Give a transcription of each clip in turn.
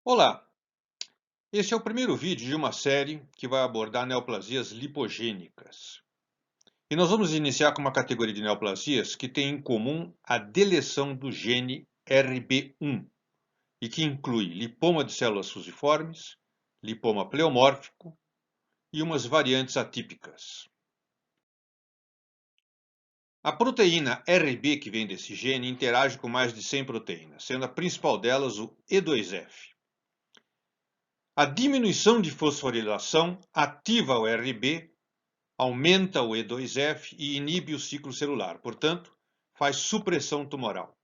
Olá, esse é o primeiro vídeo de uma série que vai abordar neoplasias lipogênicas. E nós vamos iniciar com uma categoria de neoplasias que tem em comum a deleção do gene RB1 e que inclui lipoma de células fusiformes, lipoma pleomórfico e umas variantes atípicas. A proteína RB que vem desse gene interage com mais de 100 proteínas, sendo a principal delas o E2F. A diminuição de fosforilação ativa o RB, aumenta o E2F e inibe o ciclo celular, portanto, faz supressão tumoral.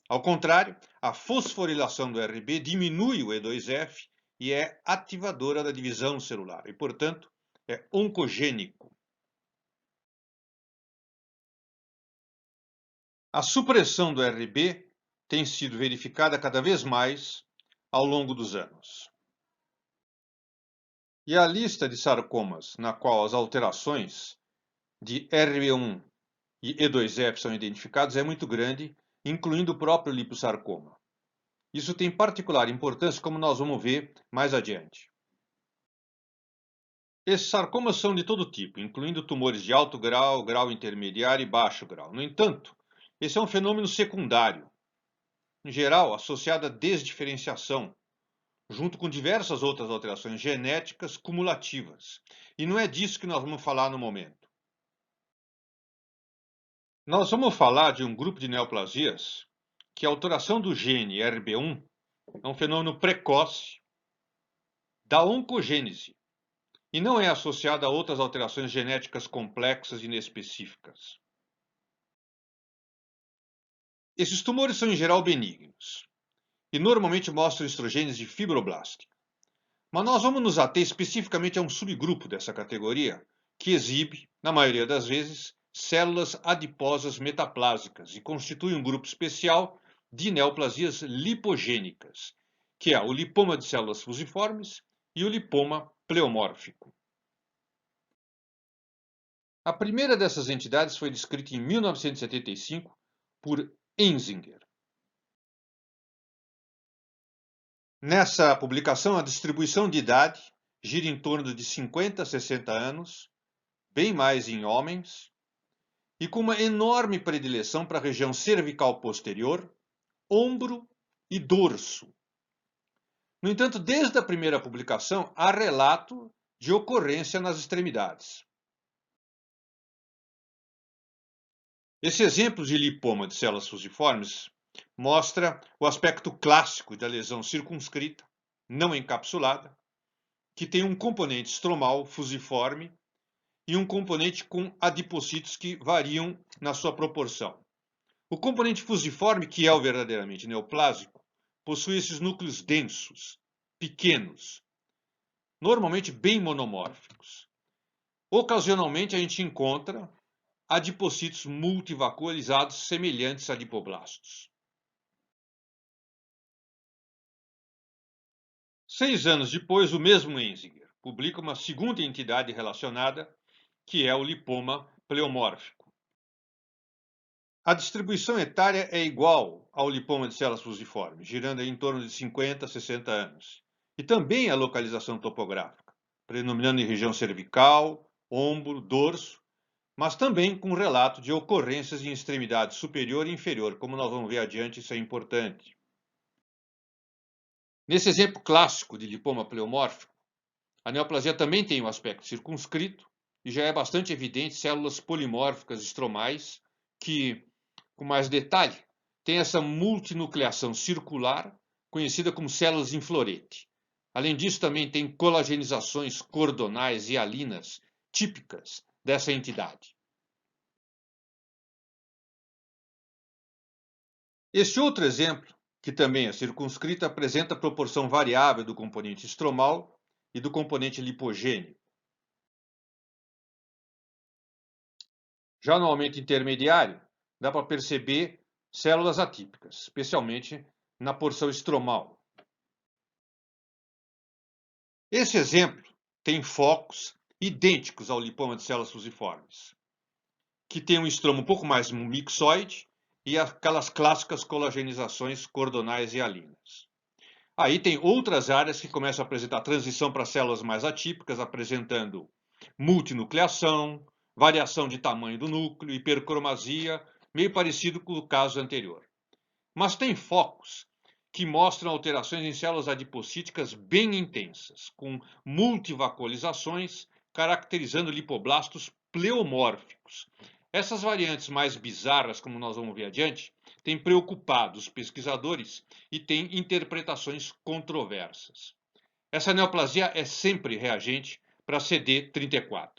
Ao contrário, a fosforilação do RB diminui o E2F e é ativadora da divisão celular e, portanto, é oncogênico. A supressão do RB tem sido verificada cada vez mais ao longo dos anos. E a lista de sarcomas na qual as alterações de RB1 e E2F são identificados é muito grande, incluindo o próprio liposarcoma. Isso tem particular importância, como nós vamos ver mais adiante. Esses sarcomas são de todo tipo, incluindo tumores de alto grau, grau intermediário e baixo grau. No entanto, esse é um fenômeno secundário, em geral associado à desdiferenciação, junto com diversas outras alterações genéticas cumulativas. E não é disso que nós vamos falar no momento. Nós vamos falar de um grupo de neoplasias que a alteração do gene RB1 é um fenômeno precoce da oncogênese e não é associada a outras alterações genéticas complexas e inespecíficas. Esses tumores são em geral benignos e normalmente mostram estrogênese fibroblástica. Mas nós vamos nos ater especificamente a um subgrupo dessa categoria que exibe, na maioria das vezes, células adiposas metaplásicas e constitui um grupo especial de neoplasias lipogênicas, que é o lipoma de células fusiformes e o lipoma pleomórfico. A primeira dessas entidades foi descrita em 1975 por Enzinger. Nessa publicação, a distribuição de idade gira em torno de 50 a 60 anos, bem mais em homens, e com uma enorme predileção para a região cervical posterior, ombro e dorso. No entanto, desde a primeira publicação, há relato de ocorrência nas extremidades. Esse exemplo de lipoma de células fusiformes mostra o aspecto clássico da lesão circunscrita, não encapsulada, que tem um componente estromal fusiforme e um componente com adipocitos que variam na sua proporção. O componente fusiforme, que é o verdadeiramente neoplásico, possui esses núcleos densos, pequenos, normalmente bem monomórficos. Ocasionalmente a gente encontra adipocitos multivacuolizados semelhantes a lipoblastos. 6 anos depois, o mesmo Enzinger publica uma segunda entidade relacionada, que é o lipoma pleomórfico. A distribuição etária é igual ao lipoma de células fusiformes, girando em torno de 50 a 60 anos. E também a localização topográfica, predominando em região cervical, ombro, dorso, mas também com relato de ocorrências em extremidade superior e inferior, como nós vamos ver adiante, isso é importante. Nesse exemplo clássico de lipoma pleomórfico, a neoplasia também tem um aspecto circunscrito e já é bastante evidente células polimórficas estromais que, com mais detalhe, tem essa multinucleação circular, conhecida como células em florete. Além disso, também tem colagenizações cordonais e alinas típicas dessa entidade. Este outro exemplo, que também é circunscrito, apresenta a proporção variável do componente estromal e do componente lipogênico. Já no aumento intermediário, dá para perceber células atípicas, especialmente na porção estromal. Esse exemplo tem focos idênticos ao lipoma de células fusiformes, que tem um estromo um pouco mais mixoide e aquelas clássicas colagenizações cordonais e alinas. Aí tem outras áreas que começam a apresentar transição para células mais atípicas, apresentando multinucleação, variação de tamanho do núcleo, hipercromasia, meio parecido com o caso anterior. Mas tem focos que mostram alterações em células adipocíticas bem intensas, com multivacolizações, caracterizando lipoblastos pleomórficos. Essas variantes mais bizarras, como nós vamos ver adiante, têm preocupado os pesquisadores e têm interpretações controversas. Essa neoplasia é sempre reagente para CD34.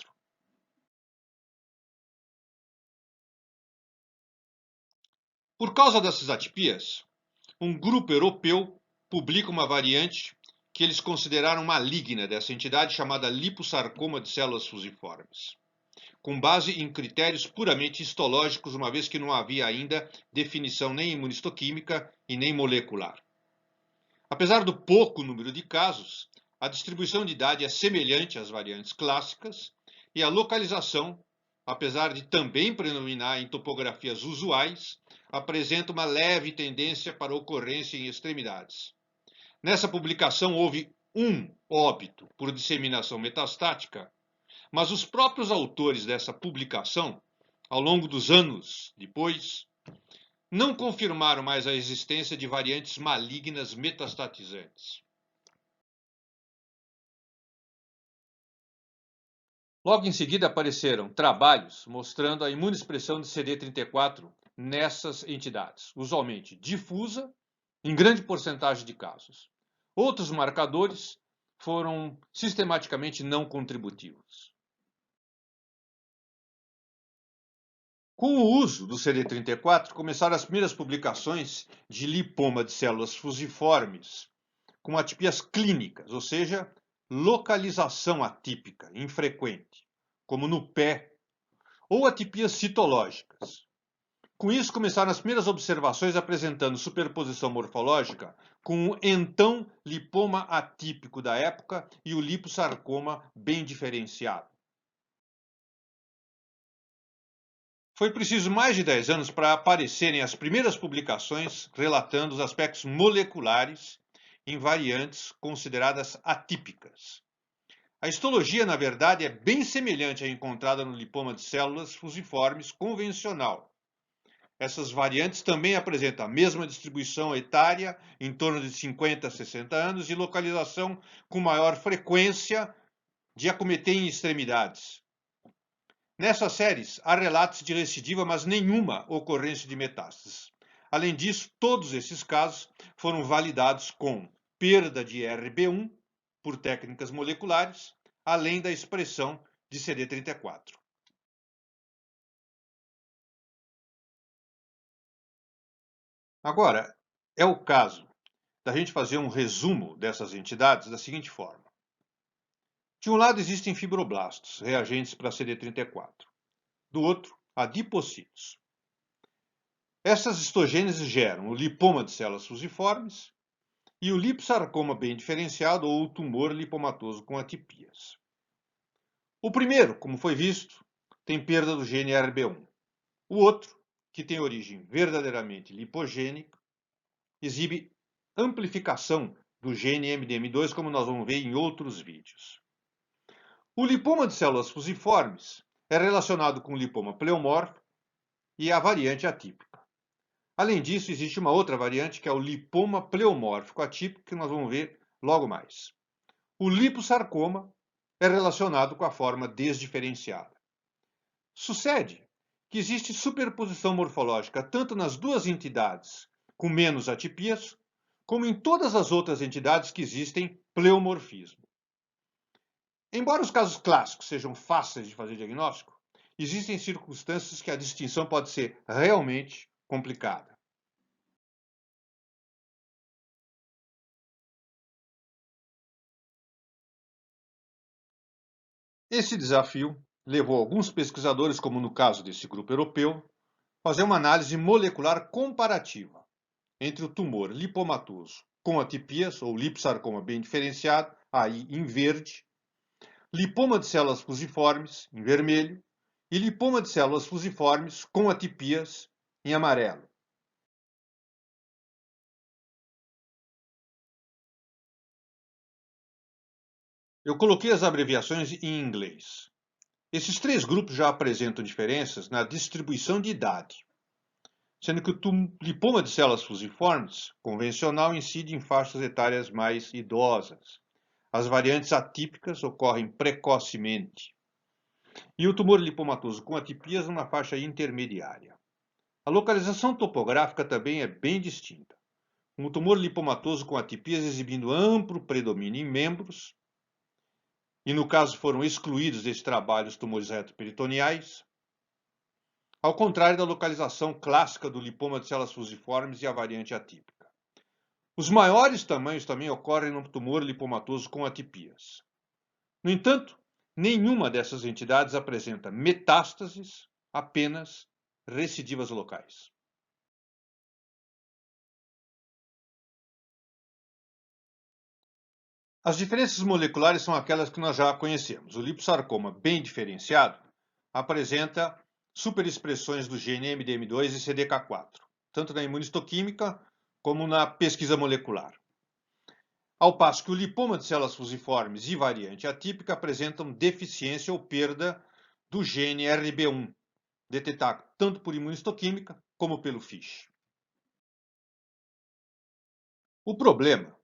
Por causa dessas atipias, um grupo europeu publica uma variante que eles consideraram maligna dessa entidade chamada liposarcoma de células fusiformes, com base em critérios puramente histológicos, uma vez que não havia ainda definição nem imunistoquímica e nem molecular. Apesar do pouco número de casos, a distribuição de idade é semelhante às variantes clássicas e a localização, apesar de também predominar em topografias usuais, apresenta uma leve tendência para ocorrência em extremidades. Nessa publicação houve um óbito por disseminação metastática, mas os próprios autores dessa publicação, ao longo dos anos depois, não confirmaram mais a existência de variantes malignas metastatizantes. Logo em seguida apareceram trabalhos mostrando a imunoexpressão de CD34 nessas entidades, usualmente difusa, em grande porcentagem de casos. Outros marcadores foram sistematicamente não contributivos. Com o uso do CD34, começaram as primeiras publicações de lipoma de células fusiformes, com atipias clínicas, ou seja, localização atípica, infrequente, como no pé, ou atipias citológicas. Com isso, começaram as primeiras observações apresentando superposição morfológica com o então lipoma atípico da época e o liposarcoma bem diferenciado. Foi preciso mais de 10 anos para aparecerem as primeiras publicações relatando os aspectos moleculares em variantes consideradas atípicas. A histologia, na verdade, é bem semelhante à encontrada no lipoma de células fusiformes convencional. Essas variantes também apresentam a mesma distribuição etária, em torno de 50 a 60 anos, e localização com maior frequência de acometer em extremidades. Nessas séries, há relatos de recidiva, mas nenhuma ocorrência de metástases. Além disso, todos esses casos foram validados com perda de RB1 por técnicas moleculares, além da expressão de CD34. Agora, é o caso da gente fazer um resumo dessas entidades da seguinte forma. De um lado existem fibroblastos, reagentes para CD34. Do outro, adipocítos. Essas histogêneses geram o lipoma de células fusiformes e o liposarcoma bem diferenciado ou o tumor lipomatoso com atipias. O primeiro, como foi visto, tem perda do gene RB1. O outro, que tem origem verdadeiramente lipogênica, exibe amplificação do gene MDM2, como nós vamos ver em outros vídeos. O lipoma de células fusiformes é relacionado com o lipoma pleomórfico e a variante atípica. Além disso, existe uma outra variante que é o lipoma pleomórfico atípico, que nós vamos ver logo mais. O liposarcoma é relacionado com a forma desdiferenciada. Sucede que existe superposição morfológica tanto nas duas entidades com menos atipias, como em todas as outras entidades que existem pleomorfismo. Embora os casos clássicos sejam fáceis de fazer diagnóstico, existem circunstâncias que a distinção pode ser realmente complicada. Esse desafio levou alguns pesquisadores, como no caso desse grupo europeu, a fazer uma análise molecular comparativa entre o tumor lipomatoso com atipias, ou liposarcoma bem diferenciado, aí em verde, lipoma de células fusiformes, em vermelho, e lipoma de células fusiformes com atipias, em amarelo. Eu coloquei as abreviações em inglês. Esses três grupos já apresentam diferenças na distribuição de idade, sendo que o lipoma de células fusiformes convencional incide em faixas etárias mais idosas. As variantes atípicas ocorrem precocemente. E o tumor lipomatoso com atipias numa faixa intermediária. A localização topográfica também é bem distinta. Um tumor lipomatoso com atipias exibindo amplo predomínio em membros, e no caso foram excluídos desse trabalho os tumores retroperitoneais, ao contrário da localização clássica do lipoma de células fusiformes e a variante atípica. Os maiores tamanhos também ocorrem no tumor lipomatoso com atipias. No entanto, nenhuma dessas entidades apresenta metástases, apenas recidivas locais. As diferenças moleculares são aquelas que nós já conhecemos. O liposarcoma bem diferenciado apresenta superexpressões do gene MDM2 e CDK4, tanto na imunistoquímica como na pesquisa molecular. Ao passo que o lipoma de células fusiformes e variante atípica apresentam deficiência ou perda do gene RB1, detectado tanto por imunistoquímica como pelo FISH. O problema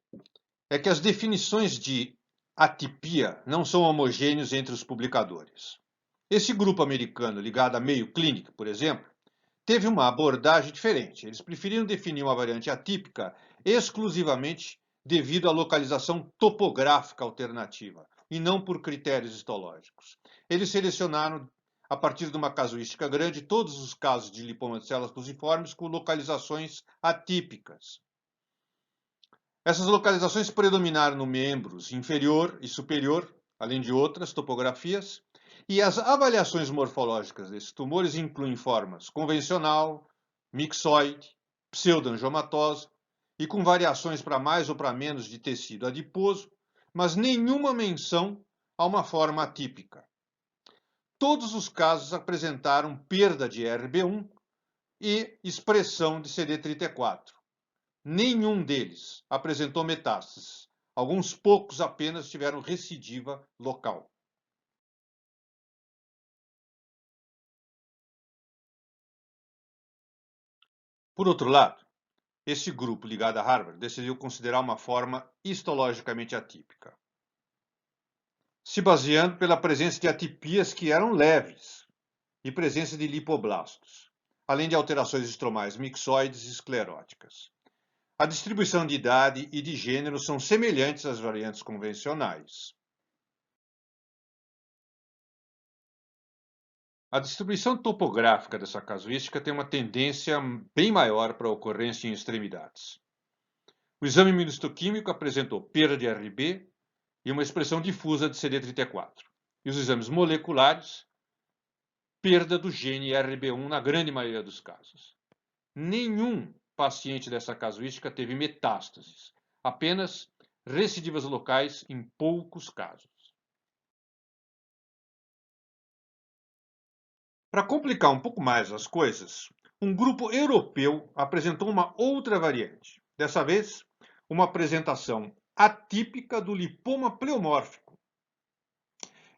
é que as definições de atipia não são homogêneos entre os publicadores. Esse grupo americano ligado à Mayo Clinic, por exemplo, teve uma abordagem diferente. Eles preferiram definir uma variante atípica exclusivamente devido à localização topográfica alternativa e não por critérios histológicos. Eles selecionaram, a partir de uma casuística grande, todos os casos de lipoma de células fusiformes com localizações atípicas. Essas localizações predominaram no membros inferior e superior, além de outras topografias, e as avaliações morfológicas desses tumores incluem formas convencional, mixoide, pseudoangiomatosa e com variações para mais ou para menos de tecido adiposo, mas nenhuma menção a uma forma atípica. Todos os casos apresentaram perda de RB1 e expressão de CD34. Nenhum deles apresentou metástases. Alguns poucos apenas tiveram recidiva local. Por outro lado, esse grupo ligado a Harvard decidiu considerar uma forma histologicamente atípica, se baseando pela presença de atipias que eram leves e presença de lipoblastos, além de alterações estromais mixoides e escleróticas. A distribuição de idade e de gênero são semelhantes às variantes convencionais. A distribuição topográfica dessa casuística tem uma tendência bem maior para a ocorrência em extremidades. O exame imunistoquímico apresentou perda de RB e uma expressão difusa de CD34. E os exames moleculares, perda do gene RB1 na grande maioria dos casos. Nenhum paciente dessa casuística teve metástases, apenas recidivas locais em poucos casos. Para complicar um pouco mais as coisas, um grupo europeu apresentou uma outra variante. Dessa vez, uma apresentação atípica do lipoma pleomórfico.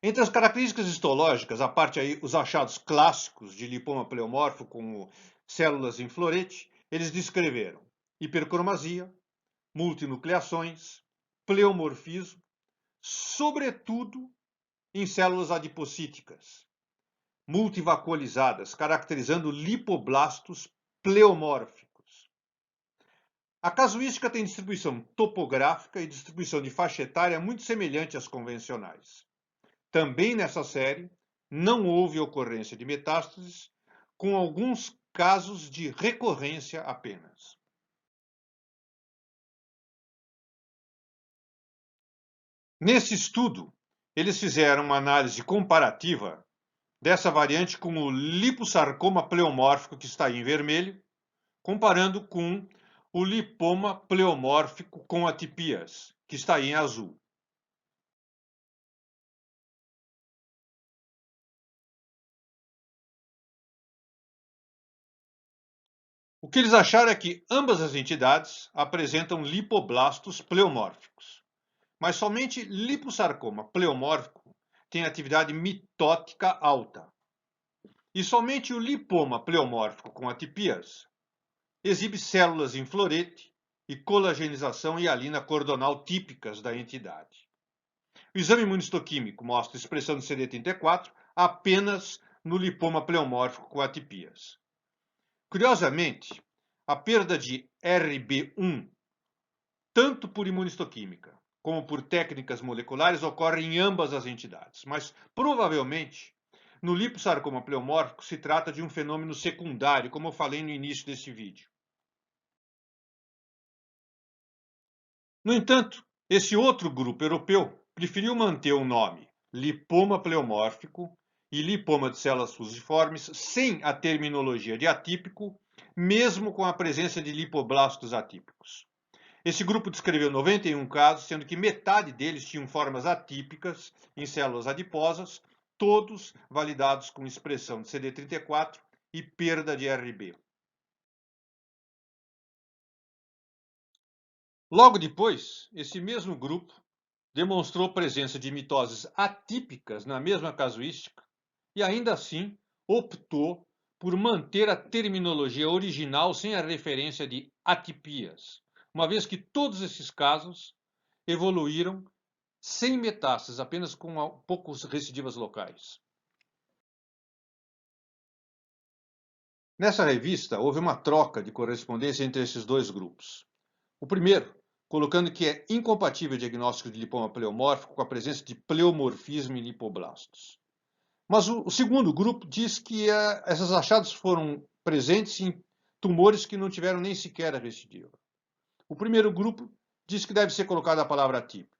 Entre as características histológicas, a parte aí os achados clássicos de lipoma pleomórfico, como células em florete, eles descreveram hipercromasia, multinucleações, pleomorfismo, sobretudo em células adipocíticas, multivacuolizadas, caracterizando lipoblastos pleomórficos. A casuística tem distribuição topográfica e distribuição de faixa etária muito semelhante às convencionais. Também nessa série, não houve ocorrência de metástases, com alguns casos de recorrência apenas. Nesse estudo, eles fizeram uma análise comparativa dessa variante com o liposarcoma pleomórfico, que está aí em vermelho, comparando com o lipoma pleomórfico com atipias, que está aí em azul. O que eles acharam é que ambas as entidades apresentam lipoblastos pleomórficos, mas somente liposarcoma pleomórfico tem atividade mitótica alta. E somente o lipoma pleomórfico com atipias exibe células em florete e colagenização hialina cordonal típicas da entidade. O exame imunistoquímico mostra expressão de CD34 apenas no lipoma pleomórfico com atipias. Curiosamente, a perda de RB1, tanto por imunistoquímica como por técnicas moleculares, ocorre em ambas as entidades, mas provavelmente no liposarcoma pleomórfico se trata de um fenômeno secundário, como eu falei no início desse vídeo. No entanto, esse outro grupo europeu preferiu manter o nome lipoma pleomórfico e lipoma de células fusiformes sem a terminologia de atípico, mesmo com a presença de lipoblastos atípicos. Esse grupo descreveu 91 casos, sendo que metade deles tinham formas atípicas em células adiposas, todos validados com expressão de CD34 e perda de RB. Logo depois, esse mesmo grupo demonstrou presença de mitoses atípicas na mesma casuística e ainda assim optou por manter a terminologia original sem a referência de atipias, uma vez que todos esses casos evoluíram sem metástases, apenas com poucos recidivas locais. Nessa revista, houve uma troca de correspondência entre esses dois grupos. O primeiro, colocando que é incompatível o diagnóstico de lipoma pleomórfico com a presença de pleomorfismo em lipoblastos. Mas o segundo grupo diz que esses achados foram presentes em tumores que não tiveram nem sequer a recidiva. O primeiro grupo diz que deve ser colocada a palavra atípico.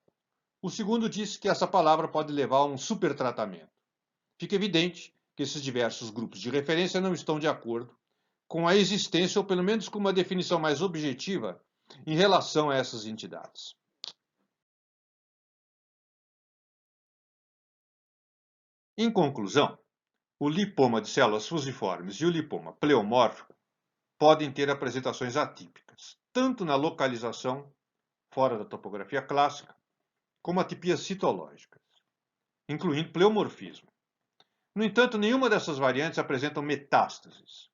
O segundo diz que essa palavra pode levar a um supertratamento. Fica evidente que esses diversos grupos de referência não estão de acordo com a existência, ou pelo menos com uma definição mais objetiva, em relação a essas entidades. Em conclusão, o lipoma de células fusiformes e o lipoma pleomórfico podem ter apresentações atípicas, tanto na localização, fora da topografia clássica, como atipias citológicas, incluindo pleomorfismo. No entanto, nenhuma dessas variantes apresentam metástases.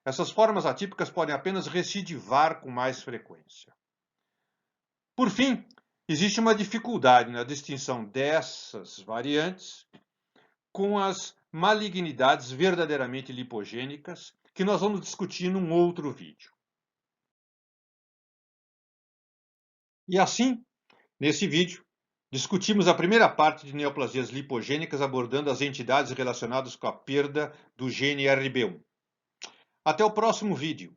Essas formas atípicas podem apenas recidivar com mais frequência. Por fim, existe uma dificuldade na distinção dessas variantes com as malignidades verdadeiramente lipogênicas, que nós vamos discutir num outro vídeo. E assim, nesse vídeo, discutimos a primeira parte de neoplasias lipogênicas, abordando as entidades relacionadas com a perda do gene RB1. Até o próximo vídeo.